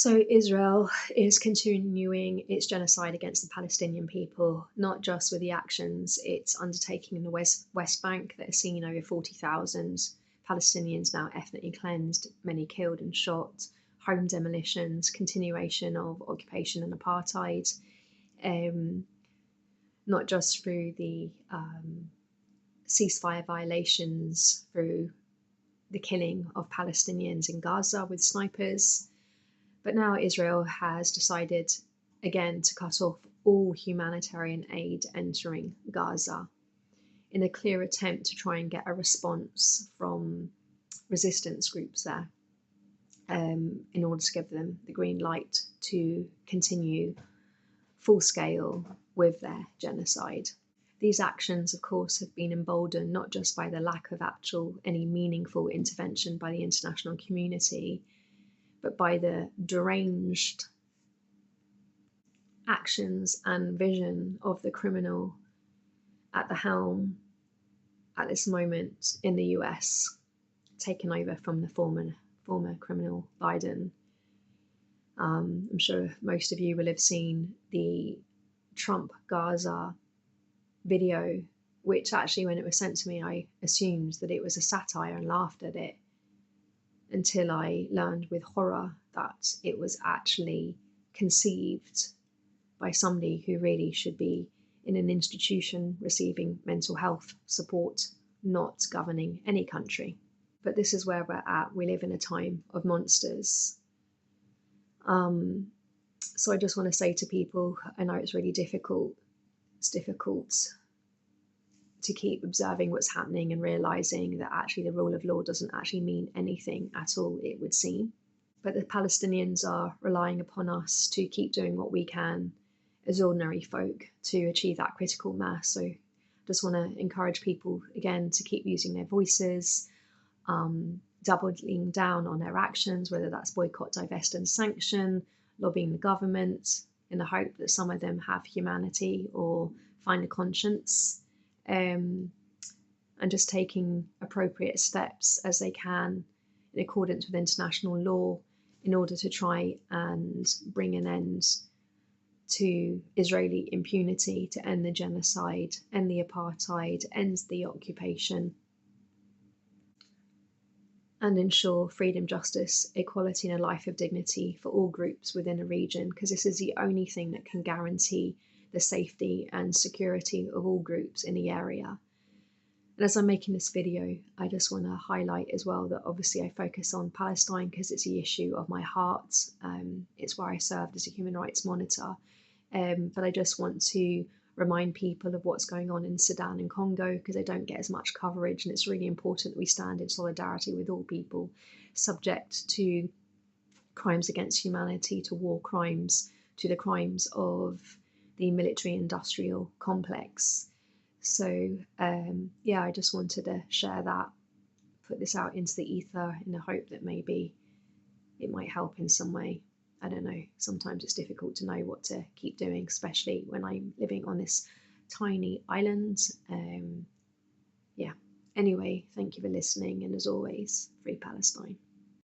So Israel is continuing its genocide against the Palestinian people, not just with the actions it's undertaking in the West Bank that has seen over 40,000 Palestinians now ethnically cleansed, many killed and shot, home demolitions, continuation of occupation and apartheid, not just through the ceasefire violations, through the killing of Palestinians in Gaza with snipers, but now Israel has decided again to cut off all humanitarian aid entering Gaza in a clear attempt to try and get a response from resistance groups there, in order to give them the green light to continue full scale with their genocide. These actions, of course, have been emboldened not just by the lack of any meaningful intervention by the international community, but by the deranged actions and vision of the criminal at the helm at this moment in the US, taken over from the former criminal Biden. I'm sure most of you will have seen the Trump Gaza video, which actually, when it was sent to me, I assumed that it was a satire and laughed at it, until I learned with horror that it was actually conceived by somebody who really should be in an institution receiving mental health support, not governing any country. But this is where we're at. We live in a time of monsters. So I just want to say to people, I know it's really difficult. It's difficult to keep observing what's happening and realizing that actually the rule of law doesn't actually mean anything at all, it would seem. But the Palestinians are relying upon us to keep doing what we can as ordinary folk to achieve that critical mass. So I just want to encourage people again to keep using their voices, doubling down on their actions, whether that's boycott, divest and sanction, lobbying the government in the hope that some of them have humanity or find a conscience, and just taking appropriate steps as they can in accordance with international law in order to try and bring an end to Israeli impunity, to end the genocide, end the apartheid, end the occupation, and ensure freedom, justice, equality, and a life of dignity for all groups within a region, because this is the only thing that can guarantee the safety and security of all groups in the area. And as I'm making this video, I just want to highlight as well that obviously I focus on Palestine because it's the issue of my heart. It's where I served as a human rights monitor. But I just want to remind people of what's going on in Sudan and Congo, because they don't get as much coverage, and it's really important that we stand in solidarity with all people subject to crimes against humanity, to war crimes, to the crimes of the military-industrial complex. So yeah, I just wanted to share that, put this out into the ether in the hope that maybe it might help in some way. I don't know, sometimes it's difficult to know what to keep doing, especially when I'm living on this tiny island. Yeah, anyway, thank you for listening, and as always, free Palestine.